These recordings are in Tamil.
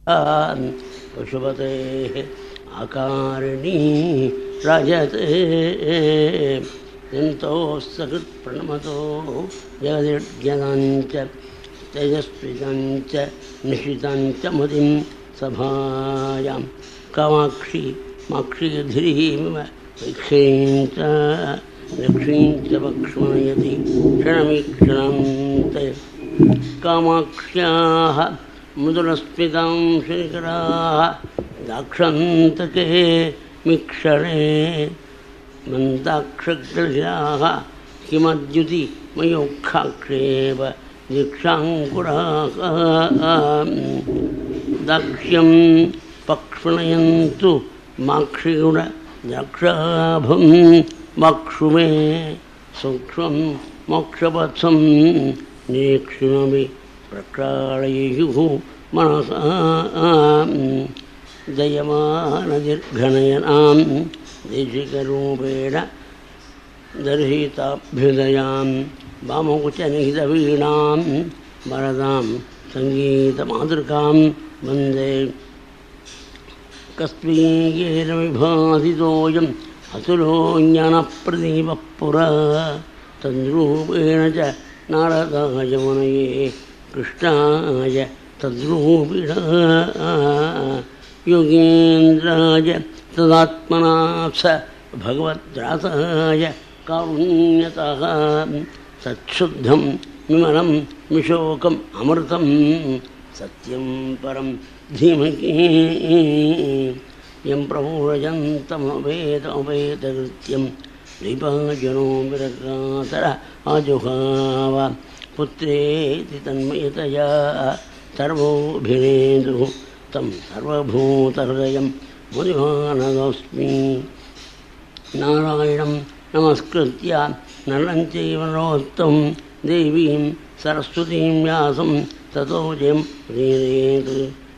பசுபதே ஆகாரிணி ராஜதே யந்தோஸ்ஸகிருத் பிரணமதோ ஜகதிர்ஜனஞ்ச தேஜஸ்விதஞ்ச நிஷிதஞ்ச மதிம் சபாயாம் காமாட்சி மாக்ஷீதிரீமிவ வீக்ஷீஞ்ச லக்ஷ்மீஞ்ச பக்ஷ்மயதி க்ஷணமீக்ஷணம் தே காமாக்ஷ்யாः முதுலஸ்மிதாं ஸ்ரீகராः தாக்ஷந்தகே மீக்ஷணே மந்தாக்ஷக்ரஜாः கிமத்யுதி மயோக்ஷாக்ஷேவ தீக்ஷாங்குராः தாக்ஷ்யம் பக்ஷ்மணயந்து மாக்ஷிகுண தாக்ஷாபம் மக்ஷுமே சூக்ஷ்மம் மோக்ஷபத்சம் நிரீக்ஷ்மமி பிரக்ஷாளயுः மனசா ஜயமானதிர்கணயனாம் தேசிகரூபேண தர்ஹிதாभ्युदयां வாமோச்சநிகிதவீணாம் வரதாம் சங்கீதமாதృకాं வந்தே கஸ்மீயேன விபாதிதோயம் அசுரோ ஞானப்பிரதீபः புரா தத்ரூபேண ச நாரதாய முனயே கிருஷ்ணாய தத்ரூபிணா யோகீந்திராய ததாத்மனா ச பகவத்ராசாய காருண்யதः சச்சுத்தம் விமலம் விஷோகம் அமிர்தம் சத்யம் பரம் தீமகி யம் பிரபூரஜந்தமவேதமவேதகிருத்யம் தீபாஜனோ விரகாதர ஆஜுஹாவ புத்ரேதி தன்மயதயா சர்வோபிநேது தம் சர்வபூதஹృదயம் முனிமானதோஸ்மி நாராயணம் நமஸ்கிருத்ய நரம் சைவ நரோத்தமம் தேவீம் சரஸ்வதீம் வியாசம் ததோ ஜெயம் உதீரயேத்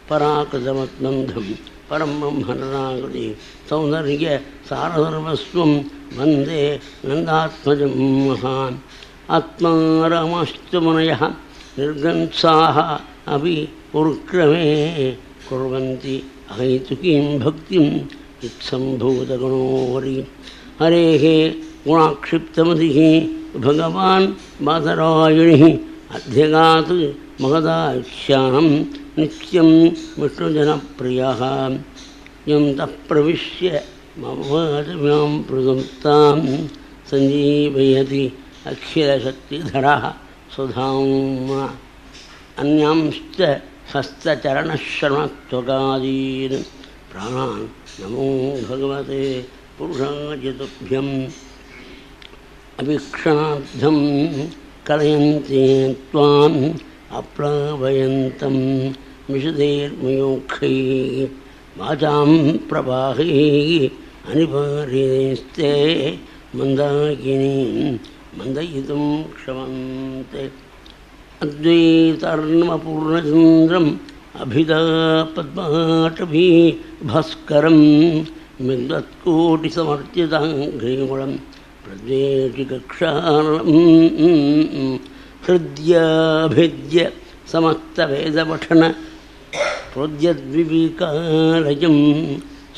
பராக்ரமத்பந்தம் பரம் பிரம்மணராகதி சௌந்தர்ய சாரசர்வஸ்வம் வந்தே நந்தாத்மஜம் மகான் ஆத்மாராமஸ்து முனயः நிர்கம்சாः அபி உருக்ரமே குர்வந்தி அஹைதுகீம் பக்திம் இத்சம்பூதகுணோ ஹரி ஹரேः குணாக்ஷிப்தமதிः பகவான் பாதராயணிः அத்தியகாத் மகதாख्यानं நித்யம் விஷ்ணுஜனப்பிரியः யம் தः பிரவிஷ்ய மம வாசமிமாம் பிரசுப்தாं சஞ்சீவயதி அகிலசக்திதரः சுதாம்னா அன்யாம்ஸ்ச ஹஸ்தச்சரணஸ்ரவணத்வகாதீன் பிராணான் நமோ பகவதே புருஷாய துभ्यम् அபீக்ஷணார்த்தம் கலயந்தே த்வாம் அப்ளாவயந்தம் விஷதேர்மயோக்ஷைः வாசாம் பிரபாகைः அனிபாரிணேஸ்தே மந்தாகினீம் மந்தயிதும் க்ஷமந்தே அத்வைதார்ணவபூர்ணச்சந்திரம் அபிதாபத்மாடபி பாஸ்கரம் மிக்தத்கோட்டிசமர்ச்சிதாங்கிரிகுலம் பிரத்வேஷிகக்ஷாரம் ஹிருத்யாபித்ய சமஸ்தவேதபఠன ப்ரோத்யத்விபீகாலயம்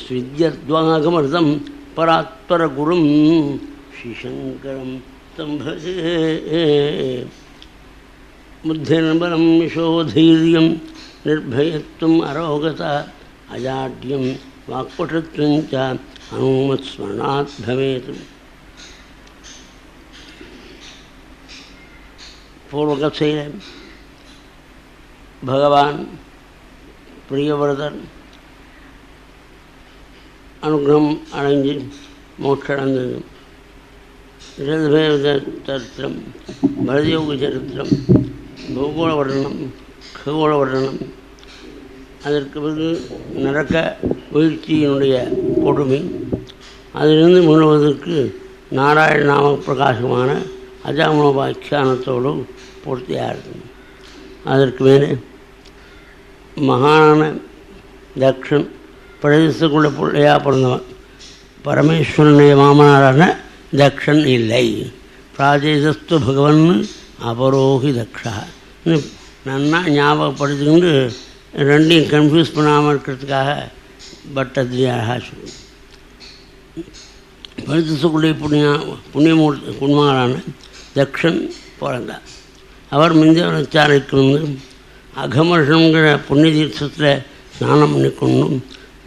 ஸ்வித்யத்வாகமர்தம் பராத்பரகுரும் ஸ்ரீசங்கரம் தம் பஜே புத்திர்பலம் யசோதைர்யம் நிர்பயத்வம் அரோகதா அஜாட்யம் வாக்பட்டுத்வம் ச ஹனுமத்ஸ்மரணாத் பவேத். பூர்வகசையில் பகவான் பிரியவரதர் அனுகிரகம் அடைஞ்சு மோட்சடைந்தது. ரதபேத சரித்திரம், பரதயோக சரித்திரம், பூகோள வர்ணனம், ககோள வர்ணனம், அதற்கு பிறகு நரக்க வீழ்ச்சியினுடைய கொடுமை, அதிலிருந்து மீளுவதற்கு நாராயண நாம பிரகாசமான அஜாமனோபாக்கியானத்தோடு பூர்த்தியாக இருக்கும். அதற்கு மேலே மகானான தக்ஷன் பிரதேசத்துக்குள்ள பிள்ளையாக பிறந்தவன், பரமேஸ்வரனுடைய மாமனாரான தக்ஷன் இல்லை. பிராஜேசஸ்து பகவன் அபரோகி தக்ஷா நன்னா ஞாபகப்படுத்திக்கிண்டு ரெண்டையும் கன்ஃபியூஸ் பண்ணாமல் இருக்கிறதுக்காக பட்டத்திரியாக சொல்லுவோம். பரிசுக்குள்ளே புண்ணியமூர்த்தி குமாரான தக்ஷன் பிறந்தார். அவர் முந்தைய விசாரிக்கு வந்து அகமர்ஷங்கிற புண்ணிய தீர்த்தத்தில் ஸ்நானம் பண்ணிக்கொண்டும்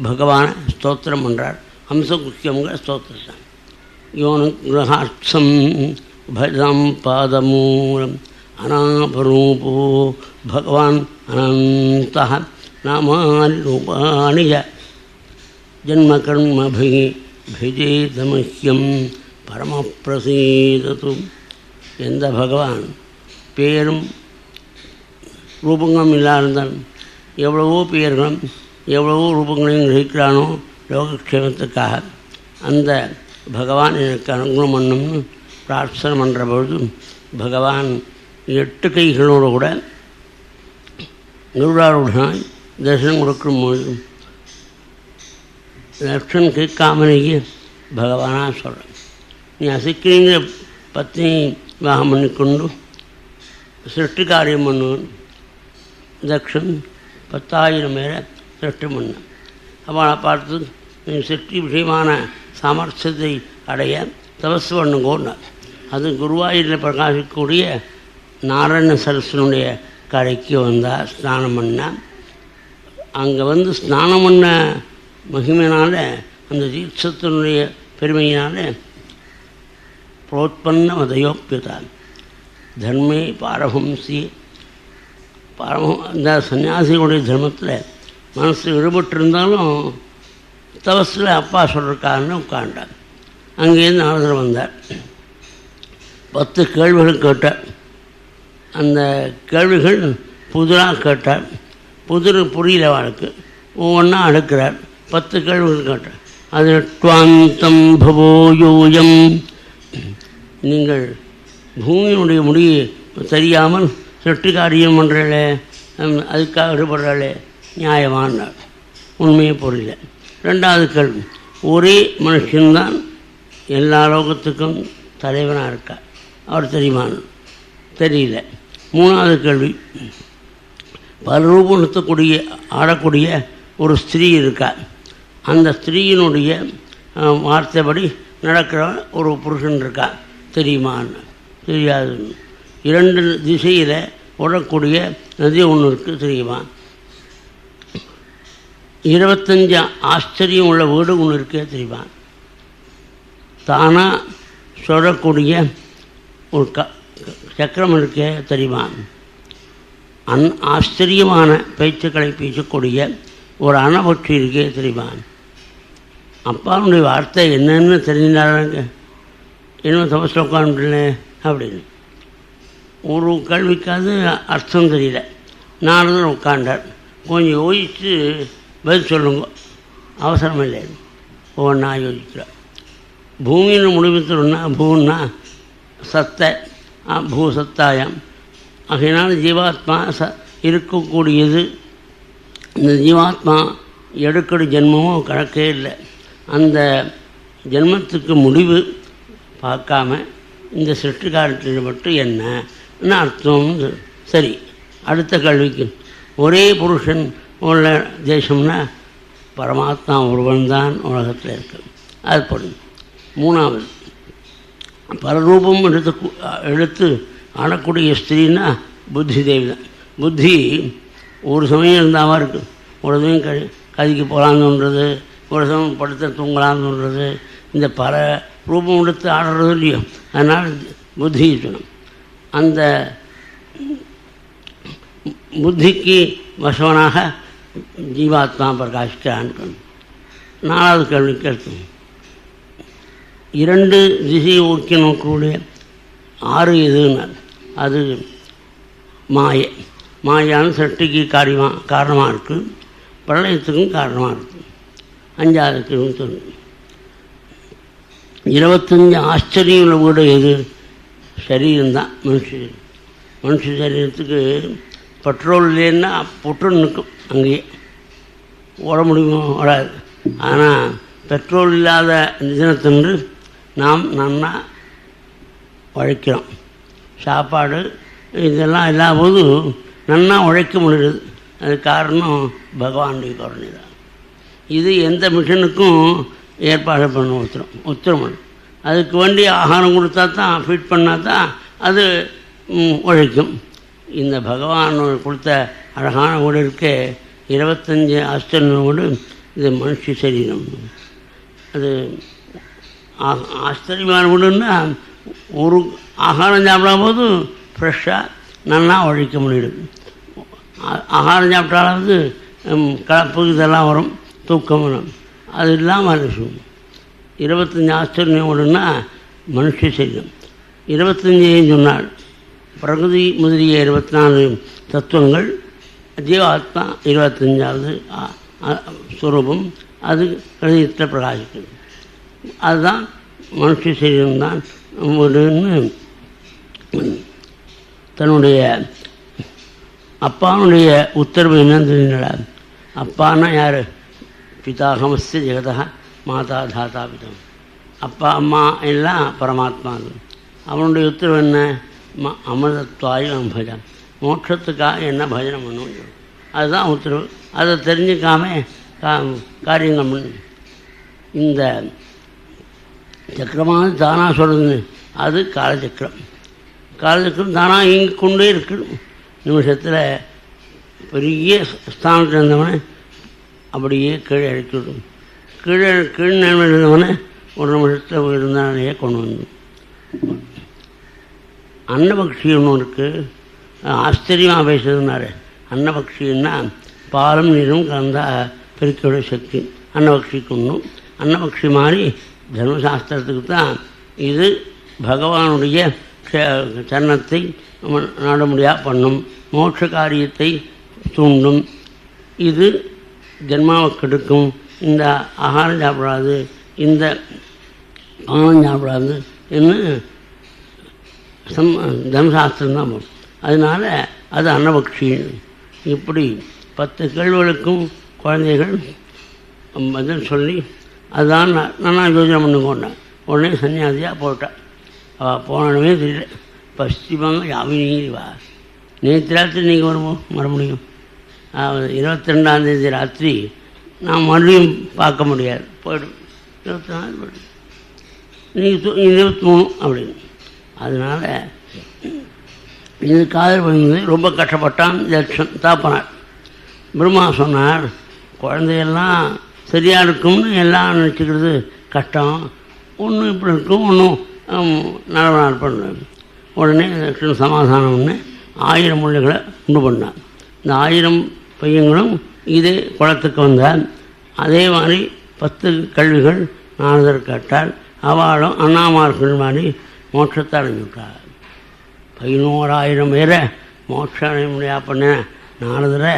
பகவானை ஸ்தோத்திரம் பண்ணுறார். ஹம்சகுக்கியங்கிற ஸ்தோத்திரம். யோனுகிரகாட்சம் பஜம் பாதமூலம் அநாபரூபோ பகவான் அனந்த நாமானி ரூபாணி ஜன்மகர்மபி பிஜேதமஹ்யம் பரமப்பிரசீதது. எந்த பகவான் பேரும் ரூபங்களும் இல்லாதிருந்தாலும் எவ்வளவோ பெயர்களும் எவ்வளவோ ரூபங்களையும் கிரகிக்கிறானோ லோகக்ஷேமத்துக்காக அந்த பகவான் எனக்கு அனுகிரகம் பண்ணணும்னு பிரார்த்தனை பண்ணுற பொழுது பகவான் 8 கைகளோடு கூட கருடாரூடனாய் தரிசனம் கொடுக்கும்பொழுது லட்சன் கேட்காமலேயே பகவானாக சொல்கிறேன், நீ அசைக்கிறீங்கிற பத்னி விவாகம் பண்ணிக்கொண்டு சிருஷ்டி காரியம் பண்ணுவன். தக்ஷன் 10,000 பேரை சிருஷ்டி பண்ணான். அவனை பார்த்து நீ சிருஷ்டி விஷயமான சாமர்த்தியத்தை அடைய தபஸ் பண்ணுங்கோன்னார். அது குருவாயூரில் பிரகாசிக்கக்கூடிய நாராயண சரஸ்வனுடைய கரைக்கு வந்தால் ஸ்நானம் பண்ணால். அங்கே வந்து ஸ்நானம் பண்ண மகிமையினால் அந்த தீட்சத்தினுடைய பெருமையினால் புரோத்பன்ன மதயோப்பியதான் தர்மே பாரஹம்சி அந்த சன்னியாசிகளுடைய தர்மத்தில் மனசு ஈடுபட்டிருந்தாலும் தவசில் அப்பா சொல்கிறக்காரன்னு உட்காண்டார். அங்கேருந்து நாரதர் வந்தார். 10 கேள்விகள் கேட்டார். அந்த கேள்விகள் புதிராக கேட்டார். புரியல வாழ்க்கை ஒவ்வொன்றா அடுக்கிறார். 10 கேள்விகள் கேட்டார். அது ட்வாந்தம் பவோயோயம், நீங்கள் பூமியினுடைய முடியை தெரியாமல் சிருஷ்டி காரியம் பண்ணுறாளே, அதுக்காக ஈடுபடுறாளே, நியாயமானார். உண்மையை புரியல. 2வது கேள்வி, ஒரே மனுஷன்தான் எல்லா லோகத்துக்கும் தலைவனாக இருக்கார், அவர் தெரியுமான்னு தெரியல. 3வது கேள்வி, பல ரூபம் நிறுத்தக்கூடிய ஆடக்கூடிய ஒரு ஸ்திரீ இருக்கார், அந்த ஸ்திரீயினுடைய வார்த்தைப்படி நடக்கிற ஒரு புருஷன் இருக்கா, தெரியுமான்னு தெரியாதுன்னு. 2 திசையில் ஓடக்கூடிய நதி ஒன்று இருக்குது, தெரியுமா? 25 ஆச்சரியம் உள்ள வீடு ஒன்று இருக்கே, தெரியுமா? தானாக சொல்லக்கூடிய ஒரு சக்கரம் இருக்கே, தெரியுமா? ஆச்சரியமான பேச்சுக்களை பேசக்கூடிய ஒரு அணபட்சி இருக்கே, தெரியுமா? அப்பாவுடைய வார்த்தை என்னென்னு தெரிஞ்சினாங்க, இன்னும் தபஸில் உட்காந்துல அப்படின்னு. ஒரு கேள்விக்காவது அர்த்தம் தெரியல. நாரதர் உட்காண்டார். கொஞ்சம் யோசித்து பதில் சொல்லுங்க, அவசரம் இல்லை, ஒவ்வொன்றா யோசிக்கிறார். பூமியில் முடிவுத்தோன்னா பூன்னா சத்த பூசத்தாயம், ஆகையினால ஜீவாத்மா இருக்கக்கூடியது. இந்த ஜீவாத்மா எடுக்கடி ஜென்மமும் கணக்கே இல்லை. அந்த ஜென்மத்துக்கு முடிவு பார்க்காம இந்த சிருஷ்டிகாரத்தில் மட்டும் என்ன அர்த்தம்? சரி, அடுத்த கேள்விக்கு, ஒரே புருஷன் உள்ள தேசம்னா பரமாத்மா ஒருவன் தான் உலகத்தில் இருக்கு, அது பொருள். 3வது, பரரூபம் எடுத்து ஆடக்கூடிய ஸ்திரீன்னா புத்தி தேவி தான். புத்தி ஒரு சமயம் இருந்தாமல் இருக்குது. ஒரு சமயம் கதிக்கு போகலான்னுன்றது, ஒரு சமயம் படுத்த தூங்கலான்னுன்றது. இந்த பல ரூபம் எடுத்து ஆடுறது இல்லையோ, அதனால் புத்தி இருக்கணும். அந்த புத்திக்கு வசவனாக ஜீவாத்மா பிரகாசிக்கிறான். 4வது கேள்விக்கு அடுத்து, 2 திசையை ஊக்கி நோக்கக்கூடிய 6 எதுனார், அது மாயான சட்டிக்கு காரணமாக இருக்குது, பிரளயத்துக்கும் காரணமாக இருக்குது. 5வது கேள்வி சொல்லு, 25 ஆச்சரியம் உள்ள வீடு எது? சரீரம்தான். மனுஷ சரீரத்துக்கு பெட்ரோல் இல்லைன்னா பொட்டுன்னு நிற்கும், அங்கேயே ஓட முடியுமோ ஓடாது. ஆனால் பெட்ரோல் இல்லாத தினத்தன்று நாம் நன்னா உழைக்கிறோம். சாப்பாடு இதெல்லாம் இல்லாத போது நன்னா உழைக்க முடியுது. அது காரணம் பகவானுடைய கருணை தான். இது எந்த மிஷனுக்கும் ஏற்பாடு பண்ண உத்தரமன். அதுக்கு வேண்டி ஆகாரம் கொடுத்தா தான், ஃபீட் பண்ணால் தான் அது உழைக்கும். இந்த பகவான் கொடுத்த அழகான வீடு இருக்க 25 ஆஸ்திரேலியன் வீடு. இது மனுஷ சரீரம். அது ஆச்சரியமான வீடுன்னா ஒரு ஆகாரம் சாப்பிடும் போது ஃப்ரெஷ்ஷாக நல்லா உழைக்க முடியும். ஆகாரம் சாப்பிட்டாலாவது கலப்பு இதெல்லாம் வரும், தூக்கம் வரும். அது இல்லாமல் இருக்கும். 25 ஆஸ்திரேலியன் வீடுன்னா மனுஷ சரீரம். 25 சொன்னாள். பிரகதி முதலிய 24 தத்துவங்கள், ஜீவாத்மா 25வது ஸ்வரூபம். அது ஹிருதயத்தில் பிரகாசிக்குது. அதுதான் மனுஷ சரீரம்தான் வீடுன்னு தன்னுடைய அப்பாவுடைய உத்தரவு என்னன்னு தெரியுங்களா? அப்பான்னா யார்? பிதாகமஸ்ய ஜெகதா மாதா தாத்தா பிதம். அப்பா அம்மா எல்லாம் பரமாத்மா. அவனுடைய உத்தரவு என்ன? அமிர்தத்வாயு பஜம். மோட்சத்துக்காக என்ன பஜனை பண்ணணும், அதுதான் உத்தரவு. அதை தெரிஞ்சுக்காம காரியங்கள் பண்ணு. இந்த சக்கரமாக தானாக சொல்லுதுன்னு, அது காலச்சக்கரம். காலச்சக்கரம் தானாக இங்கே கொண்டே இருக்கு. நிமிஷத்தில் பெரிய ஸ்தானத்தில் இருந்தவனை அப்படியே கீழே இறக்கிவிடும். கீழே நிலைமையில் இருந்தவனை ஒரு நிமிஷத்தில் இருந்தாலேயே கொண்டு வந்து. அன்னபக்ஷி ஒன்று இருக்குது. ஆச்சரியமாக பேசுறதுனாரு. அன்னபக்ஷின்னா பாலும் நீரும் கலந்தா பெருக்கோட சக்தி அன்னபக்ஷிக்கு ஒன்றும். அன்னபக்ஷி மாதிரி தர்மசாஸ்திரத்துக்கு தான் இது பகவானுடைய சரணத்தை நாடுமுடியாக பண்ணும், மோட்ச காரியத்தை தூண்டும். இது ஜென்மாவை கெடுக்கும். இந்த ஆகாரம் சாப்பிடாது, இந்த பானம் சாப்பிடாது என்று தர்மசாஸ்திரம் தான் போகும். அதனால் அது அன்னபக்ஷி. இப்படி 10 கேள்விகளுக்கும் குழந்தைகள் பதில் சொல்லி அதுதான் நான் யோஜனை பண்ணி கொண்டேன். உடனே சன்னியாசியாக போட்டான். அவள் போனவே தெரியல. பஸ்டிமாங்க யாவினி வா. நேற்று ராத்திரி நீங்கள் வருவோம் வர முடியும். 22ஆம் ராத்திரி நான் மறுபடியும் பார்க்க முடியாது, போய்டும். 24 போய்டும். நீங்கள் 23 அப்படின்னு. அதனால் இது காதல் வந்து ரொம்ப கஷ்டப்பட்டான் தட்சன் தாப்பனார். பிரம்மா சொன்னார், குழந்தையெல்லாம் சரியாக இருக்கும்னு எல்லாம் நினச்சிக்கிறது கஷ்டம். ஒன்றும் இப்படி இருக்கும், ஒன்றும் நல்ல பண்ணுறேன். உடனே தட்சன் சமாதானம் ஒன்று 1000 முள்ளைகளை உண்டு பண்ணான். இந்த 1000 பையங்களும் இதே குளத்துக்கு வந்தால் அதே மாதிரி 10 கல்விகள் நாரதர் கேட்டால் அவளும் அண்ணாமார்கள் மாதிரி மோட்சத்தை அடைஞ்சுட்டார். 11,000 பேரை மோட்சம் அடைய முடியா பண்ண நாரதரை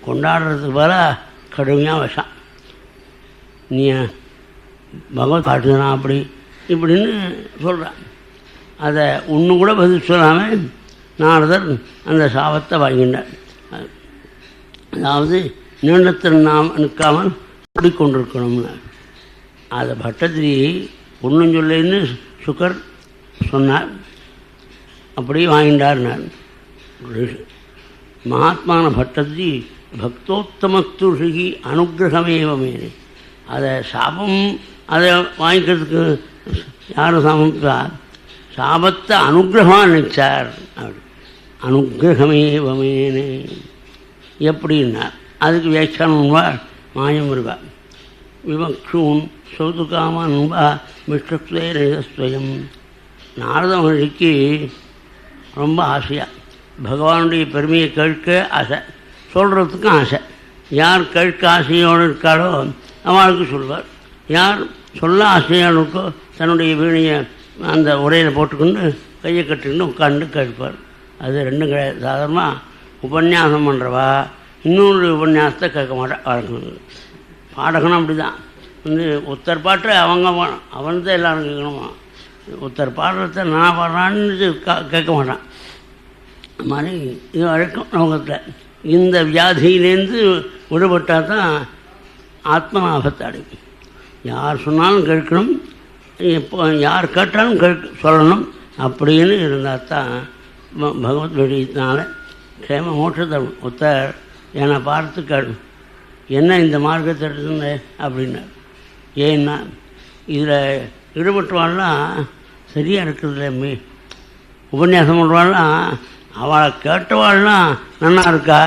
கொண்டாடுறதுக்கு போல கடுமையாக விஷம். நீ பகவத் காட்டுனா அப்படி இப்படின்னு சொல்கிறான். அதை ஒன்று கூட பதில் சொல்லாமல் நாரதர் அந்த சாபத்தை வாங்கினார். அதாவது நீண்டத்தில் நாம் நிற்காமல் ஓடிக்கொண்டிருக்கணும்னு. அதை பட்டத்திரி ஒன்றும் சொல்லேன்னு சுகர் சொன்னார். அப்படியே வாங்கிட்டார்னார். மகாத்மான பட்டத்திரி பக்தோத்தமத்துஷி அனுகிரகமேவமேனே. அதை சாபம் அதை வாங்கிக்கிறதுக்கு யாரும் சமப்பா சாபத்தை அனுகிரகமாக நினைச்சார். அப்படி அனுகிரகமேவமேனே எப்படின்னா அதுக்கு வியாக்கியானம் வா மாயம் இருவா விவக்ஷூன் சௌதுகாமன் வா விஷ்ணுஸ்வே நிதஸ்வயம். நாரத மகிழ்ச்சிக்கு ரொம்ப ஆசையாக பகவானுடைய பெருமையை கேட்க ஆசை, சொல்கிறதுக்கும் ஆசை. யார் கேட்க ஆசையோடு இருக்காளோ அவளுக்கு சொல்வார். யார் சொல்ல ஆசையோடு இருக்கோ தன்னுடைய வீணையை அந்த உரையில் போட்டுக்கொண்டு கையை கட்டிக்கிட்டு உட்காந்து கேட்பார். அது ரெண்டும் கிடையாது. சாதாரணமாக உபன்யாசம் பண்ணுறவா இன்னொரு உபன்யாசத்தை கேட்க மாட்டான். வழக்கம் பாடகனும் அப்படி தான். வந்து ஒருத்தர் பாட்டை அவன் தான் எல்லோரும் கேட்கணுமா. ஒருத்தர் பாடுறத நான் பாடுறான்னு கேட்க மாட்டான். அது மாதிரி இது வழக்கம் லோகத்தில். இந்த வியாதியிலேருந்து விடுபட்டால் தான் ஆத்மநாபத்தை அடையும். யார் சொன்னாலும் கேட்கணும், எப்போ யார் கேட்டாலும் சொல்லணும். அப்படின்னு இருந்தால் தான் பகவத் வெளியினால க்ஷேம மோட்சத்தை. ஒருத்தர் என்னை பார்த்து கேடு என்ன இந்த மார்க்கத்தை எடுத்துங்க அப்படின்னார். ஏன்னா இதில் ஈடுபட்டுவாள்லாம் சரியாக இருக்கிறதுல உபன்யாசம் பண்ணுவாள்லாம் அவளை கேட்டவாள்லாம் நல்லா இருக்கா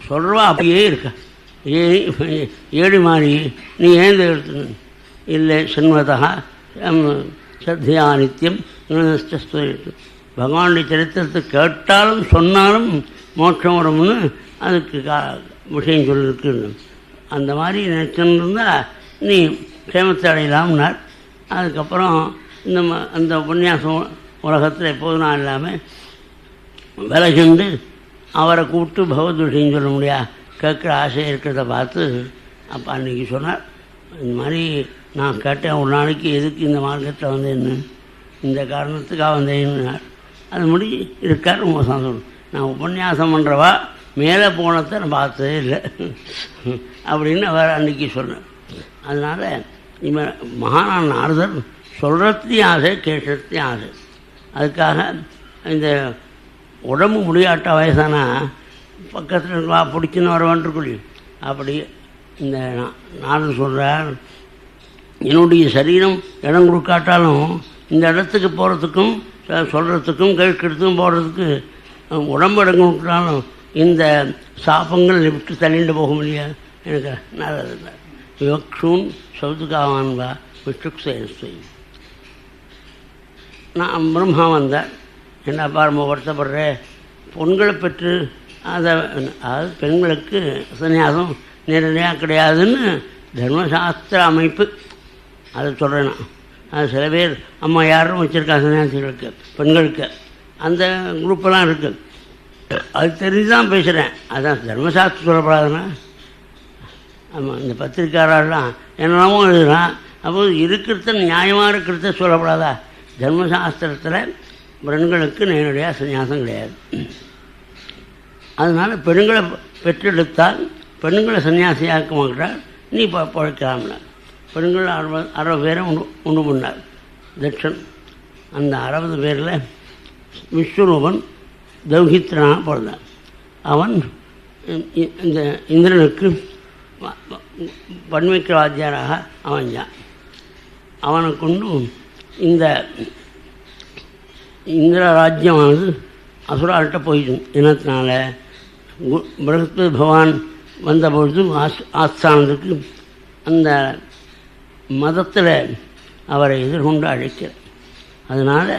சொல்கிறவா அப்படியே இருக்கா. ஏடி மாறி நீ ஏந்த எடுத்து இல்லை சண்மதா சத்தியா நித்தியம் பகவானுடைய சரித்திரத்தை கேட்டாலும் சொன்னாலும் மோட்சம் வரும்னு அதுக்கு விஷயம் சொல்லியிருக்கு. அந்த மாதிரி நினச்சுருந்தால் நீ க்ஷேமத்தை அடையலாம்னார். அதுக்கப்புறம் அந்த உபன்யாசம் உலகத்தில் எப்போதும் நான் இல்லாமல் விலகிண்டு அவரை கூப்பிட்டு பகவத் விஷயம் சொல்ல முடியா கேட்குற ஆசை இருக்கிறத பார்த்து அப்போ அன்றைக்கி சொன்னார், இந்த மாதிரி நான் கேட்டேன் ஒரு நாளைக்கு எதுக்கு இந்த மார்க்கத்தில் வந்தேன்னு, இந்த காரணத்துக்காக வந்தேன்னு. அது முடி இருக்கார் ரொம்ப சந்தோஷம். நான் உபன்யாசம் பண்ணுறவா மேலே போனதை நான் பார்த்ததே இல்லை அப்படின்னு அவர் அன்றைக்கி சொன்னார். அதனால் இவன் மகானான நாரதர் சொல்கிறதையும் ஆசை கேட்கறதையும் ஆசை. அதுக்காக இந்த உடம்பு முடியாட்ட வயசானா பக்கத்தில் இருக்கா பிடிச்சின்னு வரவான்ருக்குள்ளி அப்படி இந்த நாரதர் சொல்கிறார், என்னுடைய சரீரம் இடம் கொடுக்காட்டாலும் இந்த இடத்துக்கு போகிறதுக்கும் சொல்கிறதுக்கும் கேட்கறதுக்கும் போகிறதுக்கு உடம்பு இடம் கொடுத்தாலும் இந்த சாபங்கள் விட்டு தள்ளிட்டு போக முடியாது எனக்கு நல்லது. விவக்ஷூன் சௌதுகாவான்பா விஷ்ணுக்ஷேஸ்வரி. நான் பிரம்மா வந்தேன், என்னப்பா ரொம்ப வருத்தப்படுறேன், பொண்களை பெற்று அதாவது பெண்களுக்கு சன்னியாசம் நேரடியாக கிடையாதுன்னு தர்மசாஸ்திர அமைப்பு அதை சொல்கிறேன் நான். அது சில பேர் அம்மா யாரும் வச்சுருக்கா சன்னியாசிகளுக்கு பெண்களுக்கு அந்த குரூப்பெல்லாம் இருக்குது. அது தெரிஞ்சு தான் பேசுகிறேன். அதான் தர்மசாஸ்திரம் சொல்லப்படாதுன்னா ஆமாம் இந்த பத்திரிக்காரெல்லாம் என்னென்னமோ எழுதுகிறான். அப்போது இருக்கிறத நியாயமாக இருக்கிறத சொல்லப்படாதா? தர்மசாஸ்திரத்தில் பெண்களுக்கு நேரடியாக சன்னியாசம் கிடையாது. அதனால் பெண்களை பெற்றெடுத்தால் பெண்களை சன்னியாசியாக்க மாட்டார், நீ பழைக்கலாம்னார். பெண்கள் 60 பேரை உண்டு பண்ணார் தட்சன். அந்த 60 பேரில் விஸ்வரூபன் தௌஹித்ரனாக பிறந்தான். அவன் இந்த இந்திரனுக்கு பன்மைக்கு வாத்தியாராக அமைஞ்சான். அவனை கொண்டு இந்த இந்திர ராஜ்யமானது அசுரால்கிட்ட போயிடும். இனத்தினால பிரகஸ்பதி பகவான் வந்தபொழுது ஆஸ்தானத்துக்கு அந்த மதத்தில் அவரை எதிர்கொண்டு அழைக்கிறார். அதனால்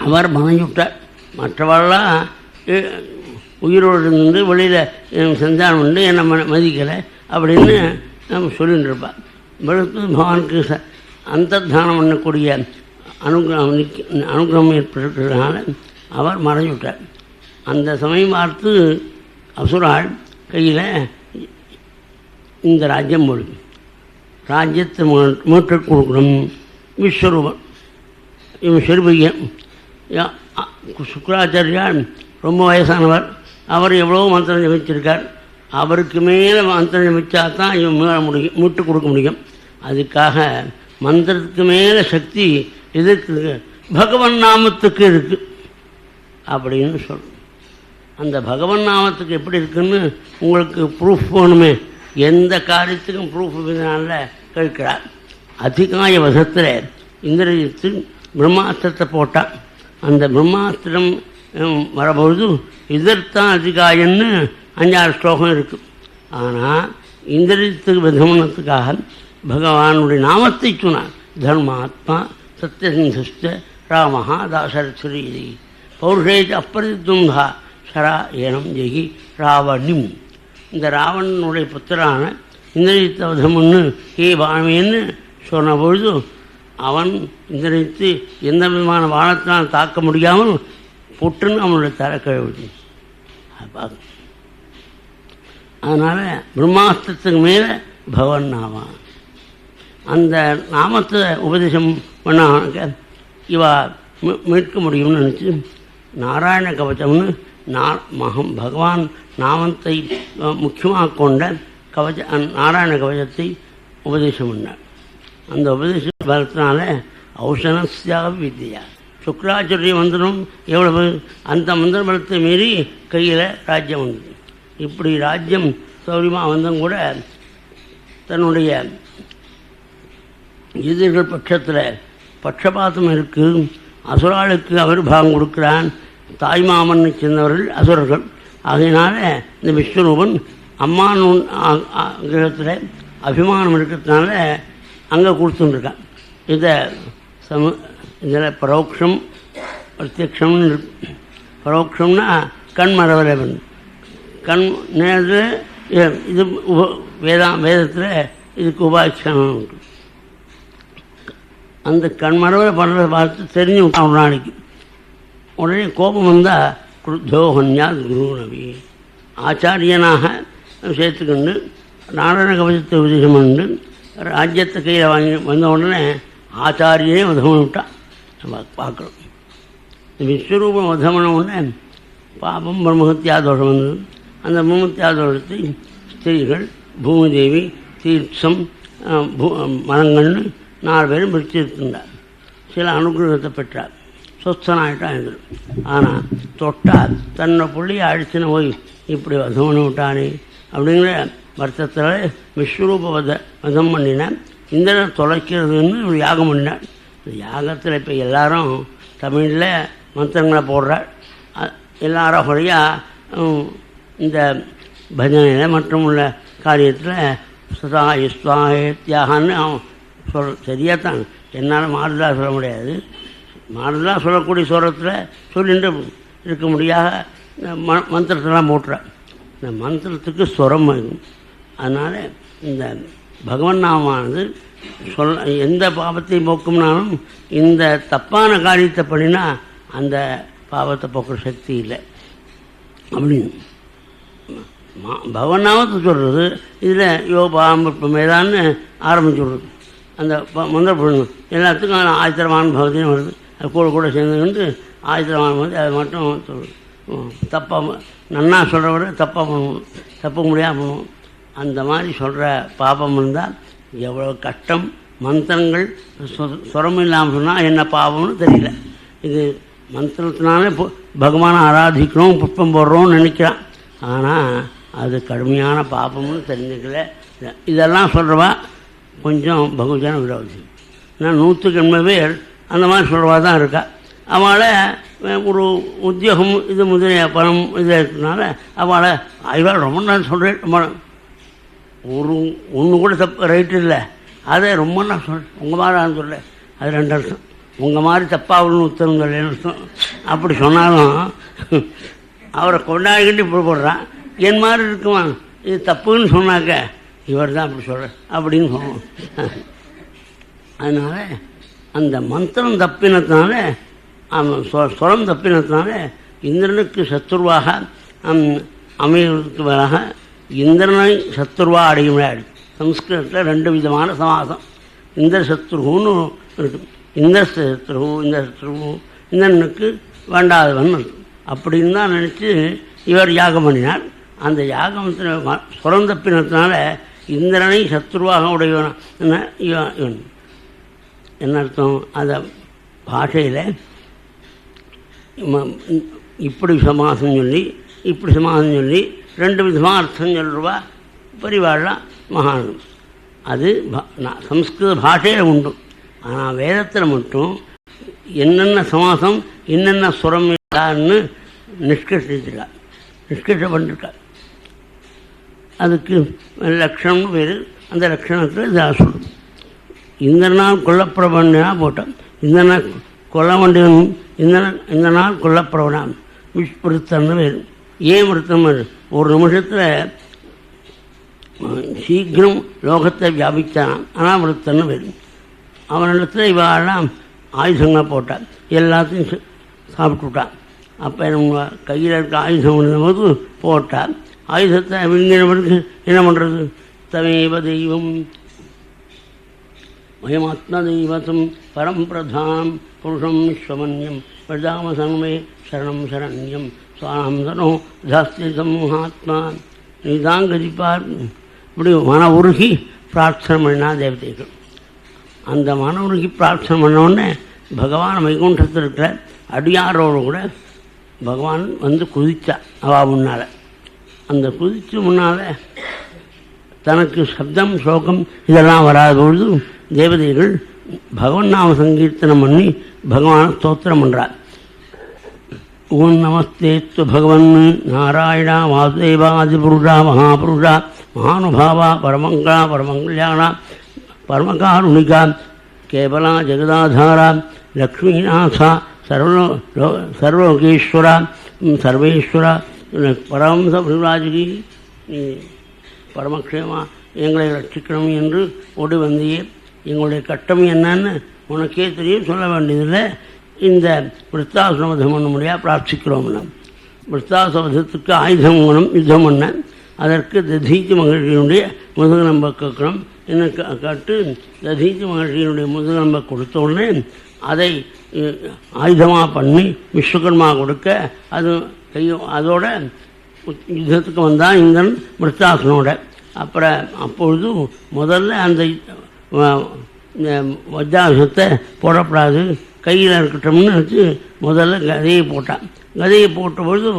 அவர் மறைஞ்சுட்டார். மற்றவர்களாம் உயிரோடு இருந்து வெளியில் செஞ்சான் உண்டு என்னை மதிக்கலை அப்படின்னு நம்ம சொல்லிட்டு இருப்பார். பிரகஸ்பதி பகவானுக்கு அந்தர்தானம் பண்ணக்கூடிய அனுகிரகம் ஏற்பட்டிருக்கிறதுனால அவர் மறைஞ்சுட்டார். அந்த சமயம் பார்த்து அசுராள் கையில் இந்த ராஜ்யம் போடும், ராஜ்யத்தை மீட்டு கொடுக்கணும். விஸ்வரூபன் இவன் சிறுபையன். சுக்கராச்சாரியார் ரொம்ப வயசானவர், அவர் எவ்வளோ மந்திரம் ஜபிச்சிருக்கார். அவருக்கு மேலே மந்திரம் ஜபிச்சா தான் இவன் மீள முடியும், மீட்டு கொடுக்க முடியும். அதுக்காக மந்திரத்துக்கு மேலே சக்தி எதுக்கு பகவன் நாமத்துக்கு இருக்குது அப்படின்னு சொல்லணும். அந்த பகவன் நாமத்துக்கு எப்படி இருக்குன்னு உங்களுக்கு ப்ரூஃப் வேணுமே. எந்த காரியத்துக்கும் ப்ரூஃப் இதனால கேட்கிறார். அதிகாய வசத்தில் இந்திரஜித்து பிரம்மாஸ்திரத்தை போட்டான். அந்த பிரம்மாஸ்திரம் வரபொழுது இதற்தான் அதிகாயன்னு 5-6 ஸ்லோகம் இருக்குது. ஆனால் இந்திரஜித்துக்கு விதமனத்துக்காக பகவானுடைய நாமத்தை சொன்னார். தர்மாத்மா சத்யசிந்த ராமஹா தாசரஸ்ரீ பௌருஷேஜ் அப்பிரதித்வங்கா சரா ஏனம் ஜெகி ராவணிம். இந்த ராவணனுடைய புத்திரான இந்திரஜித்தை வதம்னு ஹே பாமேன்னு சொன்ன பொழுது அவன் இந்திரஜித்து எந்த விதமான வானத்தினால் தாக்க முடியாமல் புட்டுன்னு அவனுடைய தலை கழுவிடு. அதனால் பிரம்மாஸ்திரத்துக்கு மேலே பவன் நாமா. அந்த நாமத்தை உபதேசம் பண்ண இவா மீட்க முடியும்னு நினச்சி நாராயண கவச்சம்னு பகவான் நாமத்தை முக்கியமாக கொண்ட நாராயண கவச்சத்தை உபதேசம் பண்ணார். அந்த உபதேச பலத்தினால ஔஷணஸ்யா வித்யா சுக்ராச்சாரிய மந்திரம் எவ்வளவு அந்த மந்திர பலத்தை மீறி கையில் ராஜ்யம் வந்தது. இப்படி ராஜ்யம் சௌரியமாக வந்தும் கூட தன்னுடைய எதிர்கள் பட்சத்தில் பட்சபாதம் இருக்குது. அசுராளுக்கு அவர் பாகம் கொடுக்குறான். தாய்மாமனை சேர்ந்தவர்கள் அசுரர்கள். அதனால் இந்த விஸ்வரூபன் அம்மான் கிரகத்தில் அபிமானம் இருக்கிறதுனால அங்கே கொடுத்துட்டுருக்கான். இதில் பரோட்சம் பிரத்யக்ஷம்னு இருக்கு. பரோட்சம்னா கண் மரவரவன் கண் நேரத்தில் இது வேதத்தில் இதுக்கு உபாட்சணம் உண்டு. அந்த கண்மரவரை பண்ணுறதை பார்த்து தெரிஞ்சு விட்டான் ஒரு நாளைக்கு. உடனே கோபம் வந்தால் குருத்தோகன்யா குருநவி ஆச்சாரியனாக சேர்த்துக்கொண்டு நாடன கவசத்தை உபதேசம் பண்ணு ராஜ்யத்தை கையில் வாங்கி வந்த உடனே ஆச்சாரியனே வதம் விட்டான். நம்ம பார்க்குறோம். விஸ்வரூபம் வதம் பண்ண உடனே பாபம் பிரம்மஹத்யாதோஷம் வந்தது. அந்த பிரம்மஹத்யாதோஷத்தை ஸ்திரீகள் பூமிதேவி தீர்த்தம் மரங்கள்னு 4 பேரும் பிரிச்சிருந்தார். சில அனுகிரகத்தை பெற்றார். சொஸ்தனாயிட்டான் இது. ஆனால் தொட்டால் தன்னை புள்ளியை அழிச்சுன்னு போய் இப்படி வதம் பண்ணி விட்டானே அப்படிங்கிற வருத்தத்தில் விஸ்வரூப வதம் பண்ணினேன். இந்திரனை தொலைக்கிறதுன்னு ஒரு யாகம் பண்ணினார். யாகத்தில் இப்போ எல்லாரும் தமிழில் மந்திரங்களை போடுறார். எல்லாரும் வழியாக இந்த பஜனையில் மற்றும் உள்ள காரியத்தில் சதா இஸ்வாஹேத்யாகன்னு அவன் சரியாக தான். என்னால் மாறுதலாக சொல்ல முடியாது. மாறுதலாக சொல்லக்கூடிய சுரத்தில் சொல்லிட்டு இருக்க முடியாத மந்திரத்தெல்லாம் போட்டுறான். இந்த மந்திரத்துக்கு சுரம் ஆகும். அதனால் இந்த பகவன் நாமானது எந்த பாவத்தை போக்கும்னாலும் இந்த தப்பான காரியத்தை பண்ணினா அந்த பாவத்தை போக்குற சக்தி இல்லை அப்படின்னு பகவன் நாமத்தை சொல்கிறது. இதில் யோபாமிருப்பம் ஏதான்னு ஆரம்பிச்சுடுறது. அந்த மந்திரப்படணும் எல்லாத்துக்கும் ஆயத்திரமான பகவதின்னு வருது. அது கூட சேர்ந்துக்கிட்டு ஆயத்திரமான பகவதி அதை மட்டும் தப்பாக நன்னா சொல்கிறவரை தப்பாக பண்ணுவோம், தப்ப முடியாமல் பண்ணுவோம். அந்த மாதிரி சொல்கிற பாபம் இருந்தால் எவ்வளோ கஷ்டம். மந்திரங்கள் சுரம் இல்லாமல் சொன்னால் என்ன பாவம்னு தெரியல. இது மந்திரத்தினாலே பகவானை ஆராதிக்கணும் புஷ்பம் போடுறோம்னு நினைக்கிறான். ஆனால் அது கடுமையான பாபம்னு தெரிஞ்சுக்கல. இதெல்லாம் சொல்கிறவா கொஞ்சம் பகுஜன விரோதி. நான் 180 பேர் அந்த மாதிரி சொல்கிறவா தான் இருக்கா. அவளை ஒரு உத்தியோகம் இது முதலிய பணம் இது இருக்கிறதுனால அவளை இவள் ரொம்ப நான் சொல்கிறேன். ரொம்ப ஒன்று கூட தப்பு ரைட்டு இல்லை. அதை ரொம்ப நான் சொல்கிறேன். உங்கள் மாதிரி நான் சொல்ல அது 2 அர்த்தம். உங்கள் மாதிரி தப்பாகணும்னு உத்தரம் சொல்லேன்னு அர்த்தம். அப்படி சொன்னாலும் அவரை கொண்டாடிக்கிட்டு இப்படி போடுறான். என் மாதிரி இருக்குமா இது தப்புன்னு சொன்னாக்க இவர் தான் அப்படி சொல்கிற அப்படின்னு சொல்லுவோம். அதனால் அந்த மந்திரம் தப்பினத்தினால சுரம் தப்பினத்தினால இந்திரனுக்கு சத்துருவாக அமைவதற்கு வராக இந்திரனை சத்துருவா அடைய முடியாது. சம்ஸ்கிருதத்தில் 2 விதமான சமாசம். இந்திர சத்ருன்னு இருக்கும். இந்திர சத்ரு இந்திரனுக்கு வேண்டாதவன் அப்படின்னு தான் நினச்சி இவர் யாகம் பண்ணினார். அந்த யாகத்தில் சுரம் தப்பினத்தினால இந்திரனை சத்ருவாக உடையவன் இவன் என்ன அர்த்தம்? அதை பாஷையில் இப்படி சமாசம் சொல்லி இப்படி சமாசம் சொல்லி 2 விதமாக அர்த்தம் சொல்லுவா பரிவாழலாம் மகான். அது சம்ஸ்கிருத பாஷையில் உண்டு. ஆனால் வேதத்தில் மட்டும் என்னென்ன சமாசம் என்னென்ன சுரம் இல்லான்னு நிஷ்கர்ஷிச்சிருக்கா, நிஷ்கர்ஷம் பண்ணிருக்கார். அதுக்கு லக்ஷணம்னு பேர். அந்த லக்ஷணத்தில் இதாக சொல்லும். இந்திரனால் கொல்லப்படவனா போட்டான். இந்திரனால் கொல்ல வேண்டியவன் இந்திரனால் கொல்லப்படவனான் விஸ்வருத்தன்னு பேர். ஏன் விருத்தம்? ஒரு நிமிஷத்தில் சீக்கிரம் லோகத்தை வியாபித்தான். ஆனால் விருத்தன்னு பேர். அவனிடத்தில் இவாளெல்லாம் ஆயுதங்கள் போட்டான். எல்லாத்தையும் சாப்பிட்டு விட்டான். அப்போ நம்ம கையில் இருக்க ஆயுதம் இருந்தபோது போட்டால் ஆயுதத்தை விஞ்ஞானவருக்கு என்ன பண்ணுறது? தமேவ தெய்வம் மயமாத்ம தெய்வத்தம் பரம் பிரதானம் புருஷம் விஸ்வமன்யம் பிரதாம சன்மே சரணம் சரண்யம் சுவானம் தனோ தாஸ்தி சமூகாத்மா நீதான் கதிப்பார். இப்படி மன உருகி பிரார்த்தனை பண்ணினா தேவதைகள். அந்த மன உருகி பிரார்த்தனை பண்ணோடனே பகவான் வைகுண்டத்தில் இருக்கிற அடியாரோடு கூட பகவான் வந்து குதித்தா அவா முன்னால். அந்த குதிச்சு முன்னால் தனக்கு சப்தம் சோகம் இதெல்லாம் வராத பொழுது தேவதைகள் பகவன் நாம சங்கீர்த்தனம் பண்ணி பகவான் ஸ்தோத்திரம் பண்ணுறார். ஓம் நமஸ்தேத்து பகவன் நாராயணா வாசுதேவாதிபுருஷா மகாபுருஷா மகானுபாவா பரமங்களா பரமங்கல்யாணா பரமகாருணிகா கேவலா ஜெகதாதாரா லக்ஷ்மீநாதா சர்வலோகேஸ்வரா சர்வேஸ்வரா பரமச பிரராஜகி நீ பரமக்ஷேமா எங்களை ரட்சிக்கணும் என்று ஓடி வந்தியே. எங்களுடைய கட்டம் என்னன்னு உனக்கே தெரியும், சொல்ல வேண்டியதில்லை. இந்த விருத்தாசுரவதம் பண்ண முடியாது பிரார்த்திக்கிறோம்னா விருத்தாசுரவதத்துக்கு ஆயுதம் குணம் யுத்தம் பண்ண அதற்கு ததீச்சி மகிழ்ச்சியினுடைய முதுகலம்பை கேட்கணும் என்ன கேட்டு ததீச்சி மகிழ்ச்சியினுடைய முதுகலம்பை கொடுத்த உடனே அதை ஆயுதமாக பண்ணி விஸ்வகர்மா கொடுக்க அது அதோட யுத்தத்துக்கு வந்தான் இந்தன் விருத்தாசுரனோட. அப்புறம் அப்பொழுது முதல்ல அந்த வஜ்ராயுதத்தை போடக்கூடாது, கையில் இருக்கட்டும்னு வச்சு முதல்ல கதையை போட்டான். கதையை போட்ட பொழுது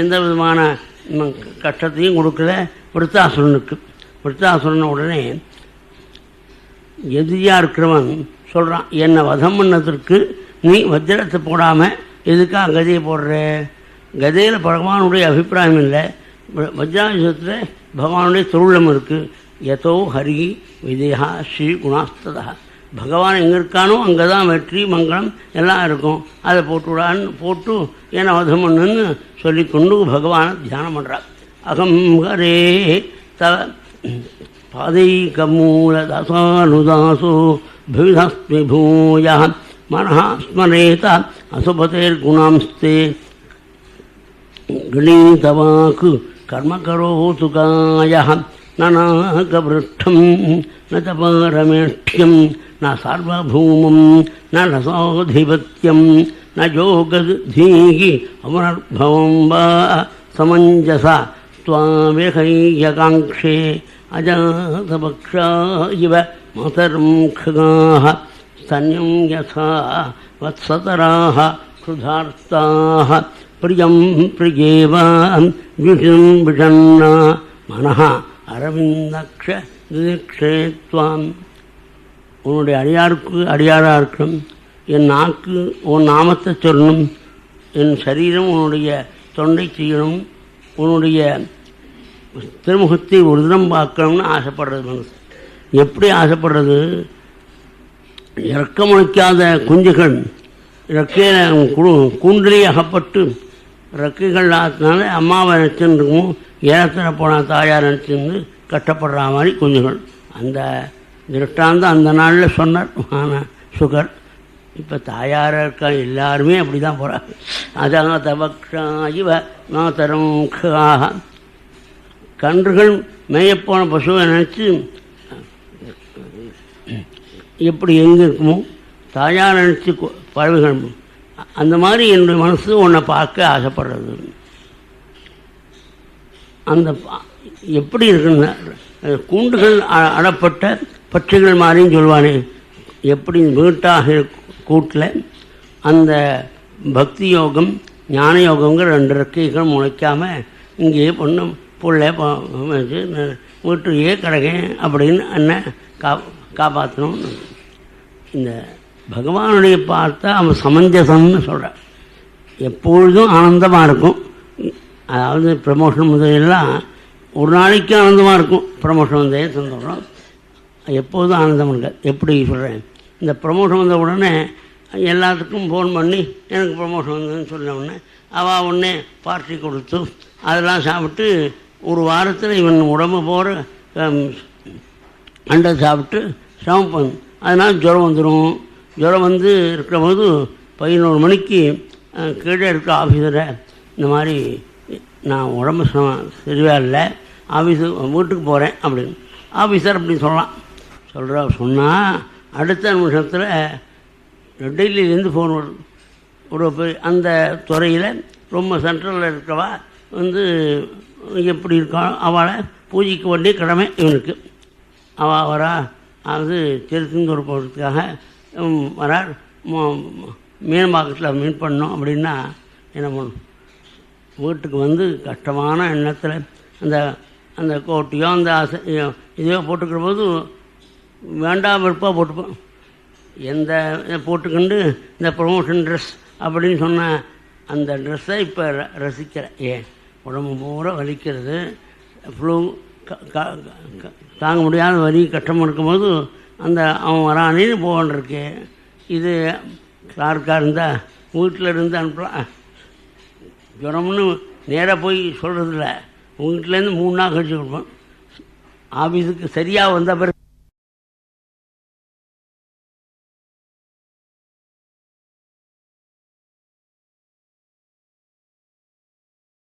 எந்த விதமான கஷ்டத்தையும் கொடுக்கல விருத்தாசுரனுக்கு. விருத்தாசுரன் உடனே எதிரியாக இருக்கிறவன் சொல்கிறான், என்னை வதம் பண்ணதற்கு நீ வஜ்ரத்தை போடாமல் எதுக்காக கதையை போடுற? கதையில் பகவானுடைய அபிப்பிராயம் இல்லை, வஜ்ராயுதத்தில் பகவானுடைய தொருளம் இருக்குது. யதோ ஹரி விதேகா ஸ்ரீ குணாஸ்ததா, பகவான் எங்கே இருக்கானோ அங்கே தான் வெற்றி மங்களம் எல்லாம் இருக்கும், அதை போட்டுவிடான்னு போட்டு ஏன்னா வதம் பண்ணுன்னு சொல்லிக்கொண்டு பகவானை தியானம் பண்ணுறார். அகம் ஹரே தவ பாதைகமூல தாசானுதாசோ பவிதஸ்மி பூய மனஹா ஸ்மரேத அசுபதேர்குணாம்ஸ்தே கணீதவாக்கு கர்மகரோது காயः நாகபிருஷ்டம் ந பரமேஷ்யம் ந சார்வபௌமம் ந ரசோதிபத்தியம் ந யோகதீகி அமரர்பவம் வா சமஞ்சசா த்வாவேகையகாங்க்ஷே அஜாதபக்ஷா இவ மாதரம் खगाः स्तन्यं यथा वत्सतराः क्षुधार्ताः प्रियं प्रियेवां विषं विषन्ना मनः அரவிந்தக்ஷ திதிக்ஷே துவாம். உன்னுடைய அடியாருக்கு அடியாராக இருக்கணும், என் நாக்கு உன் நாமத்தை சொல்லணும், என் சரீரம் உன்னுடைய தொண்டை செய்யணும், உன்னுடைய திருமுகத்தை ஒரு தினம் பார்க்கணும்னு ஆசைப்படுறது மனசு. எப்படி ஆசைப்படுறது? இறக்கமுளைக்காத குஞ்சுகள் இறக்கையில் கூண்டிலே அகப்பட்டு இறக்கைகள் ஆத்தினால அம்மாவை நினச்சின்னு இருக்கும், ஏலத்தில் போனால் தாயார் நினச்சிருந்து கஷ்டப்படுற மாதிரி குஞ்சுகள். அந்த திருஷ்டாந்தம் அந்த நாளில் சொன்னார் சுகர். இப்போ தாயாராக இருக்க எல்லாருமே அப்படி தான் போகிறாங்க. அதாக தபக்ஷா இவ மாதரம் खगाः, கன்றுகள் மேயப்போன பசுவை நினச்சி எப்படி எங்கே இருக்குமோ தாயார் நினச்சி பறவைகள் அந்த மாதிரி என்னுடைய மனசு உன்னை பார்க்க ஆசைப்படுறது. அந்த எப்படி இருக்குன்னா கூண்டுகள் அடப்பட்ட பட்சிகள் மாதிரின்னு சொல்லுவானே, எப்படி வீட்டாக கூட்டில் அந்த பக்தி யோகம் ஞான யோகங்கிற 2 ரெக்கைகள் முளைக்காமல் இங்கேயே பொண்ணும் புள்ள வீட்டுலையே கிடக்கேன் அப்படின்னு என்ன காப்பாற்றணும். இந்த பகவானுடைய பார்த்தா அவன் சமஞ்சசம்னு சொல்கிறான். எப்பொழுதும் ஆனந்தமாக இருக்கும். அதாவது ப்ரமோஷன் முதலெல்லாம் ஒரு நாளைக்கு ஆனந்தமாக இருக்கும். ப்ரமோஷன் வந்தே சந்தோஷம், எப்போதும் ஆனந்தம் இருக்காது. எப்படி சொல்கிறேன், இந்த ப்ரமோஷன் வந்த உடனே எல்லாத்துக்கும் ஃபோன் பண்ணி எனக்கு ப்ரமோஷன் வந்ததுன்னு சொன்ன உடனே அவள் உடனே பார்ட்டி கொடுத்து அதெல்லாம் சாப்பிட்டு ஒரு வாரத்தில் இவன் உடம்பு போகிற அண்டை சாப்பிட்டு சிரமம் பண்ணு. அதனால் ஜுரம் வந்துடும். ஜுரம் வந்து இருக்கிற போது 11 மணிக்கு கீழே இருக்கிற ஆஃபீஸரை இந்த மாதிரி நான் உடம்பு சரியா இல்லை, வீட்டுக்கு போகிறேன் அப்படின்னு ஆஃபீஸர் அப்படி சொல்லலாம். சொன்னால் அடுத்த நிமிஷத்தில் டெல்லியிலேருந்து ஃபோன் வருது. ஒரு அந்த துறையில் ரொம்ப சென்ட்ரலில் இருக்கிறவா வந்து எப்படி இருக்கா அவளை பூஜைக்கு வேண்டிய கடமை இவனுக்கு. அவள் வரா, அது திருச்செந்தூர் போகிறதுக்காக வரார். மீனம்பாக்கத்தில் மீட் பண்ணோம் அப்படின்னா என்ன பண்ணும், வீட்டுக்கு வந்து கஷ்டமான எண்ணத்தில் அந்த அந்த கோட்டையோ அந்த இதையோ போட்டுக்கிற போது வேண்டாம் வெறுப்பாக போட்டுப்போம். எந்த போட்டுக்கொண்டு இந்த ப்ரொமோஷன் ட்ரெஸ் அப்படின்னு சொன்ன அந்த ட்ரெஸ்ஸை இப்போ ரசிக்கிறேன். ஏன் உடம்பு பூரா வலிக்கிறது, ஃப்ளூ தாங்க முடியாத வலி கஷ்டம் இருக்கும்போது அந்த அவன் வரானேன்னு போகன்றிருக்கு. இது யாருக்காக இருந்தால் வீட்டில் இருந்து அனுப்பலாம். ஜுரம்னு நேராக போய் சொல்கிறதில்ல, உங்கள் வீட்டிலேருந்து 3 நாள் கழிச்சு கொடுப்போம். ஆஃபீஸுக்கு சரியாக வந்த பிறகு